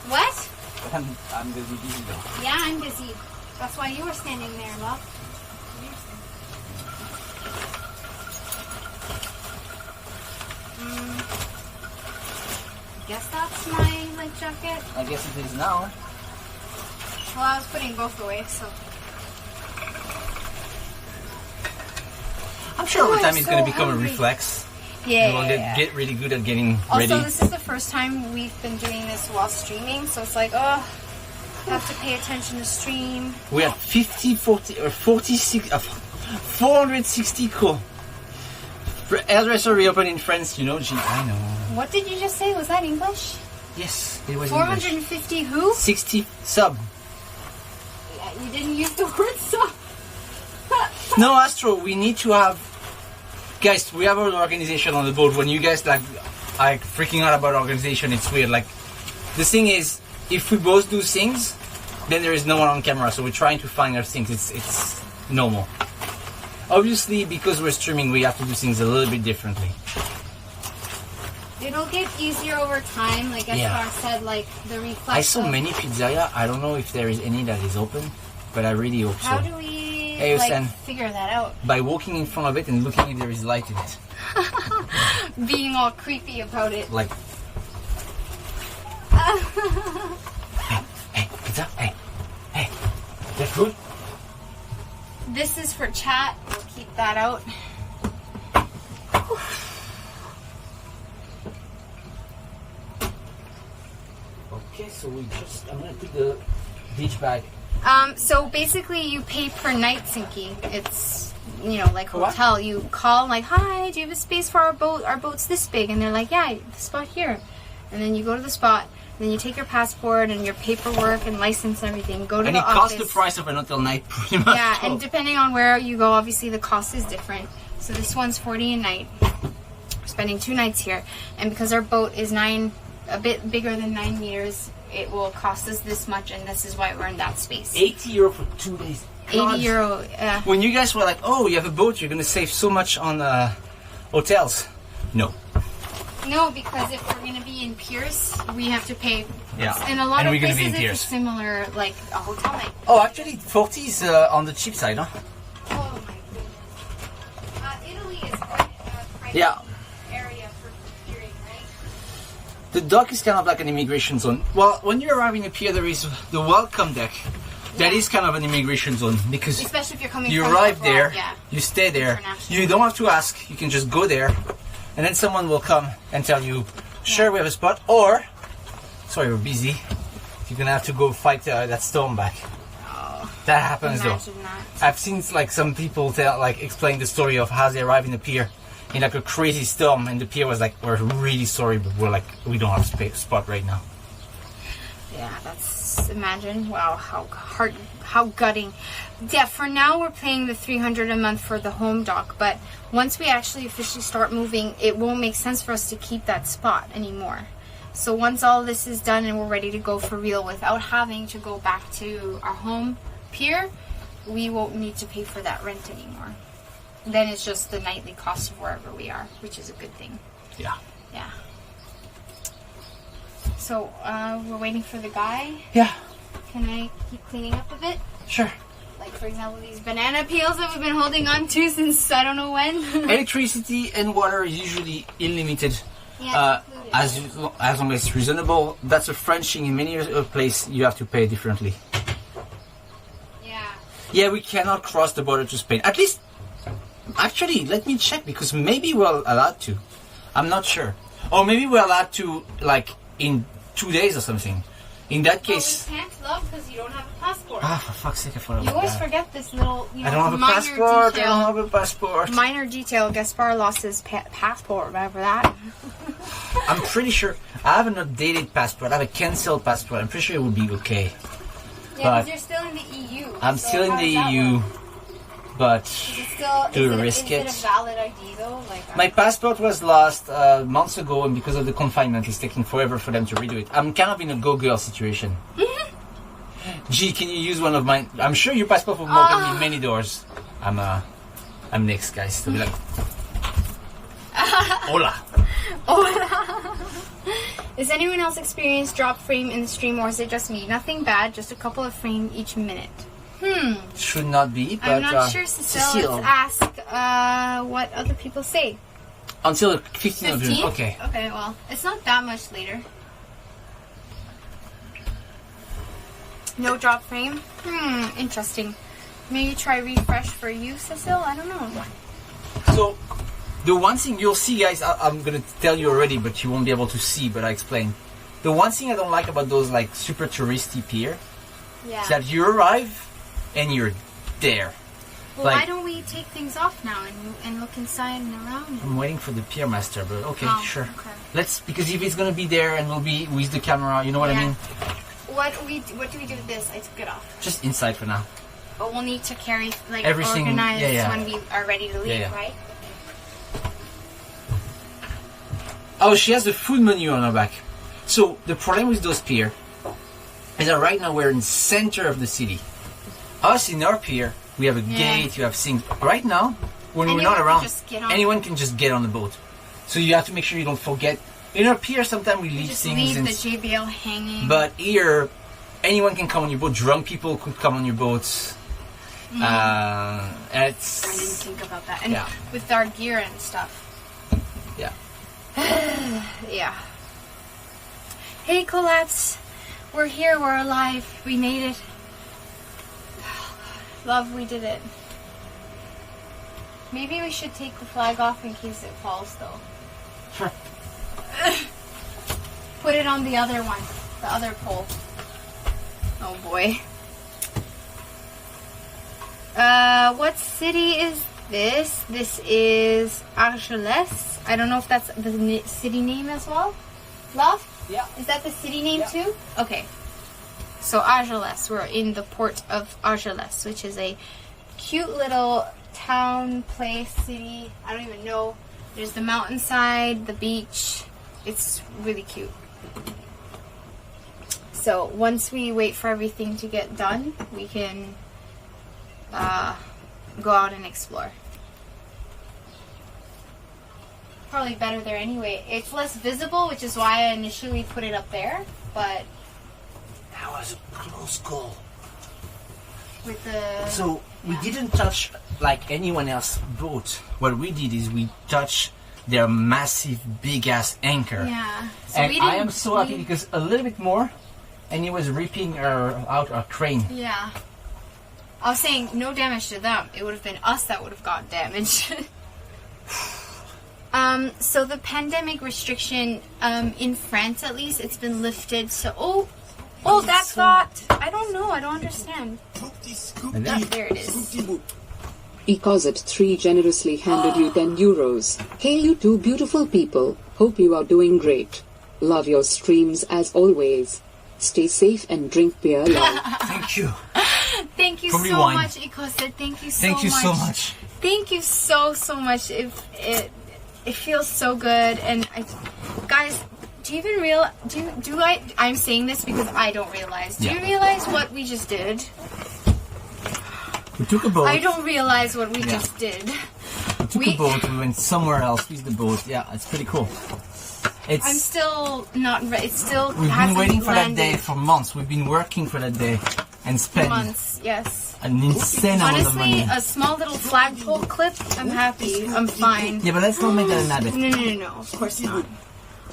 What? I'm busy though. Yeah, I'm busy. That's why you were standing there, love. Guess that's my life jacket. I guess it is now. Well, I was putting both away, so. I'm sure over time I'm it's so going to become hungry. a reflex. Yeah. And we'll get really good at getting ready. Also, this is the first time we've been doing this while streaming, so it's like, oh, have to pay attention to stream. We have 50, 40, or 46, 460 cool. Hairdresser reopened in France, you know, I know. What did you just say? Was that English? Yes, it was 450 English. who? 60 sub. Yeah, you didn't use the word sub. No, Astro, we need to have... Guys, we have our organization on the boat. When you guys like freaking out about organization, it's weird. Like, the thing is, if we both do things, then there is no one on camera. So we're trying to find our things. It's normal. Obviously, because we're streaming, we have to do things a little bit differently. It'll get easier over time. Like Gaspar said, like the reflex. I saw many pizzeria. I don't know if there is any that is open, but I really hope so. How do we figure that out? By walking in front of it and looking if there is light in it. Being all creepy about it. Like, hey, pizza, hey, that food? This is for chat. We'll keep that out. Okay, so I'm gonna put the beach bag. So basically you pay per night, Sinky. It's, you know, like hotel. What? You call like, hi, do you have a space for our boat? Our boat's this big. And they're like, yeah, the spot here. And then you go to the spot. And then you take your passport and your paperwork and license and everything. Go to the office. And it costs the price of an hotel night pretty much. Yeah, and depending on where you go, obviously the cost is different. So this one's $40 a night. We're spending 2 nights here. And because our boat is a bit bigger than 9 meters, it will cost us this much, and this is why we're in that space. €80 for 2 days. God. €80, yeah. When you guys were like, oh, you have a boat, you're going to save so much on hotels. No. No, because if we're going to be in Pierce, we have to pay. Yeah. In a lot of places, it's similar, like a hotel night. Oh, actually, 40 is on the cheap side, huh? Oh, my goodness. Italy is quite yeah. area for hearing, right? The dock is kind of like an immigration zone. Well, when you arrive in a pier, there is the welcome deck. That is kind of an immigration zone because especially if you're coming you from arrive there, yeah. You stay there, you don't have to ask, you can just go there, and then someone will come and tell you, sure, we have a spot, or, sorry, we're busy, you're gonna have to go fight that storm back. Oh, that happens though. That. I've seen like some people explain the story of how they arrive in the pier in like a crazy storm, and the pier was like, we're really sorry, but we don't have a spot right now. Yeah, imagine, wow, how gutting. Yeah, for now we're paying the $300 a month for the home dock, but once we actually officially start moving, it won't make sense for us to keep that spot anymore. So once all this is done and we're ready to go for real without having to go back to our home pier, we won't need to pay for that rent anymore. Then it's just the nightly cost of wherever we are, which is a good thing. Yeah. Yeah. So, we're waiting for the guy. Yeah. Can I keep cleaning up a bit? Sure. Like, for example, these banana peels that we've been holding on to since I don't know when. Electricity and water is usually unlimited. Yeah, as long as it's reasonable. That's a French thing. In many places, you have to pay differently. Yeah. Yeah, we cannot cross the border to Spain. At least, actually, let me check, because maybe we're allowed to. I'm not sure. Or maybe we're allowed to, like, in 2 days or something. In that case... we can't, love, because you don't have a passport. Ah, for fuck's sake, I forgot about that. You always forget this little, I don't have a passport. Detail. I don't have a passport. Minor detail. Gaspar lost his passport. Remember that? I'm pretty sure. I have an updated passport. I have a cancelled passport. I'm pretty sure it would be okay. Yeah, because you're still in the EU. I'm still in the EU. But to risk it. Is it a valid ID though? Like, my passport was lost months ago, and because of the confinement, it's taking forever for them to redo it. I'm kind of in a go-girl situation. Gee, can you use one of mine? I'm sure your passport will open me many doors. I'm next, guys. To be like, hola. Hola. Is anyone else experienced drop frame in the stream, or is it just me? Nothing bad, just a couple of frame each minute. Should not be, but I'm not sure, Cecile. Let's ask what other people say. Until 15th of June. Okay. Okay, well, it's not that much later. No drop frame? Interesting. Maybe try refresh for you, Cecile? I don't know. So, the one thing you'll see, guys, I'm going to tell you already, but you won't be able to see, but I explain. The one thing I don't like about those, like, super touristy pier is that you arrive and you're there. Well, like, why don't we take things off now and look inside and around? I'm waiting for the pier master, but okay, sure. Okay. Because if it's going to be there and we'll be with the camera, you know what I mean? What do we do with this? I took it off. Just inside for now. But we'll need to carry, like, everything organized when we are ready to leave, right? Oh, she has the food menu on her back. So, the problem with those pier is that right now we're in the center of the city. Us, in our pier, we have a gate, you have things. Right now, when we're not around, anyone can just get on the boat. So you have to make sure you don't forget. In our pier, sometimes we leave things. Leave the JBL hanging. But here, anyone can come on your boat. Drunk people could come on your boats. I didn't think about that. And with our gear and stuff. Yeah. Yeah. Hey, Collapse. We're here. We're alive. We made it. Love, we did it. Maybe we should take the flag off in case it falls, though. Sure. Put it on the other one. The other pole. Oh, boy. What city is this? This is Argelès. I don't know if that's the city name as well. Love? Yeah. Is that the city name too? Okay. So Argelès, we're in the port of Argelès, which is a cute little town, place, city. I don't even know. There's the mountainside, the beach. It's really cute. So once we wait for everything to get done, we can go out and explore. Probably better there anyway. It's less visible, which is why I initially put it up there, but that was a close call. With the so we didn't touch like anyone else's boat. What we did is we touched their massive big ass anchor. Yeah. So and I am so happy because a little bit more and he was ripping out our crane. Yeah. I was saying no damage to them. It would have been us that would have got damage. So the pandemic restriction, in France at least, it's been lifted. So, that's not. I don't know. I don't understand. There it is. Ecosat3 generously handed you €10. Hey, you two beautiful people. Hope you are doing great. Love your streams as always. Stay safe and drink beer. Thank you. Thank you so much, Ecosat. Thank you so much. Thank you so much. Thank you so much. It feels so good, and guys, do you even realize? I'm saying this because I don't realize. Do you realize what we just did? We took a boat. I don't realize what we just did. We took a boat. We went somewhere else with the boat. Yeah, it's pretty cool. I'm still not ready. It still We've been waiting for that day for months. We've been working for that day and spent months. Yes. An insane amount of money. Honestly, a small little flagpole clip, I'm happy. I'm fine. Yeah, but let's not make that an habit. No. Of course not.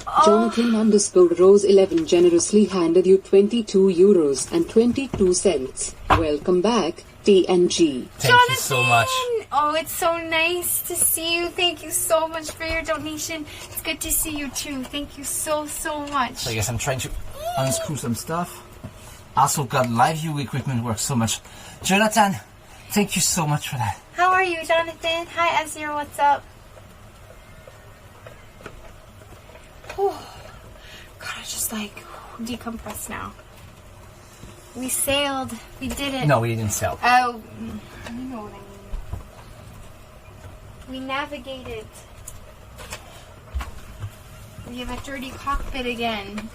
Jonathan_Rose11 generously handed you €22.22. Welcome back, TNG. Thank you so much. Oh, it's so nice to see you. Thank you so much for your donation. It's good to see you too. Thank you so much. So I guess I'm trying to unscrew some stuff. Also, God, live view equipment works so much. Jonathan, thank you so much for that. How are you, Jonathan? Hi, Azir. What's up? Oh, God, I just decompress now. We sailed. We did it. No, we didn't sail. Oh, you know what I mean. We navigated. We have a dirty cockpit again.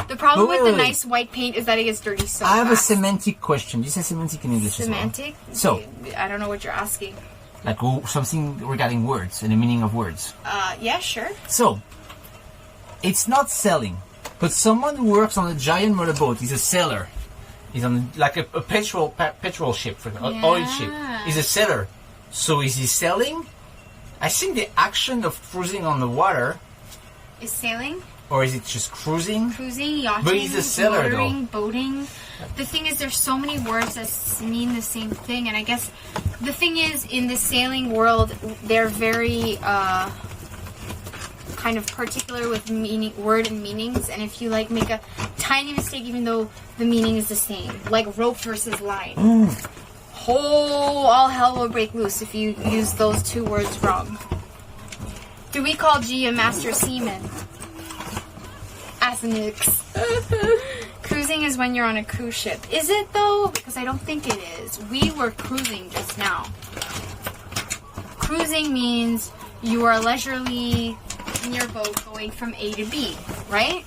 The problem with the nice white paint is that it gets dirty so fast. I have a semantic question. You say semantic in English semantic? As well. So, I don't know what you're asking. Like something regarding words and the meaning of words. Yeah, sure. So, it's not selling. But someone who works on a giant motorboat is a sailor. He's on like a petrol ship, for oil ship. He's a sailor. So is he selling? I think the action of cruising on the water is sailing. Or is it just cruising? Cruising, yachting, but he's a sailor, motoring, though. boating. The thing is, there's so many words that mean the same thing, and I guess the thing is, in the sailing world, they're very kind of particular with word and meanings, and if you like make a tiny mistake, even though the meaning is the same, like rope versus line, all hell will break loose if you use those two words wrong. Do we call G a master seaman? Asinix. Cruising is when you're on a cruise ship. Is it though? Because I don't think it is. We were cruising just now. Cruising means you are leisurely in your boat going from A to B, right?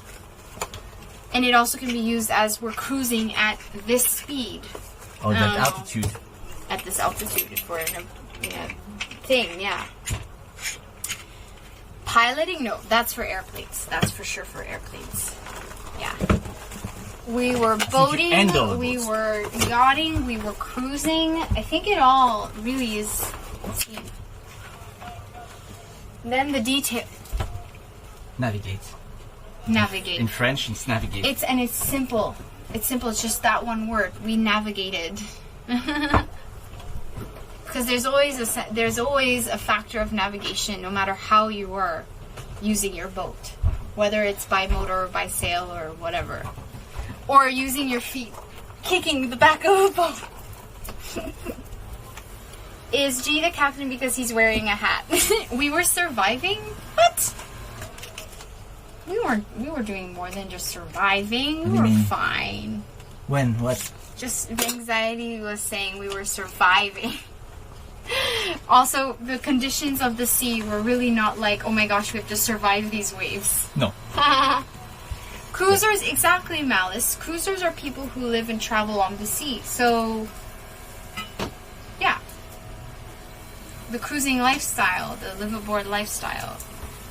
And it also can be used as we're cruising at this speed. Oh, that altitude. At this altitude, if we're in a thing, yeah. Piloting? No, that's for airplanes. That's for sure for airplanes. Yeah. We were boating, we were yachting, we were cruising. I think it all really is seen. Then the detail. Navigate. Navigate. In French, it's navigate. It's simple. It's simple. It's just that one word. We navigated. Because there's always a factor of navigation, no matter how you are using your boat, whether it's by motor or by sail or whatever, or using your feet, kicking the back of a boat. Is G the captain because he's wearing a hat? We were surviving? What? We were doing more than just surviving. We were fine. When? What? Just anxiety was saying we were surviving. Also, the conditions of the sea were really not like, oh my gosh, we have to survive these waves. No. Cruisers, exactly, Malice. Cruisers are people who live and travel on the sea. So, yeah. The cruising lifestyle, the live-aboard lifestyle.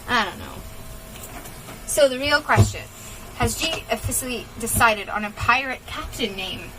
I don't know. So, the real question. Has G officially decided on a pirate captain name?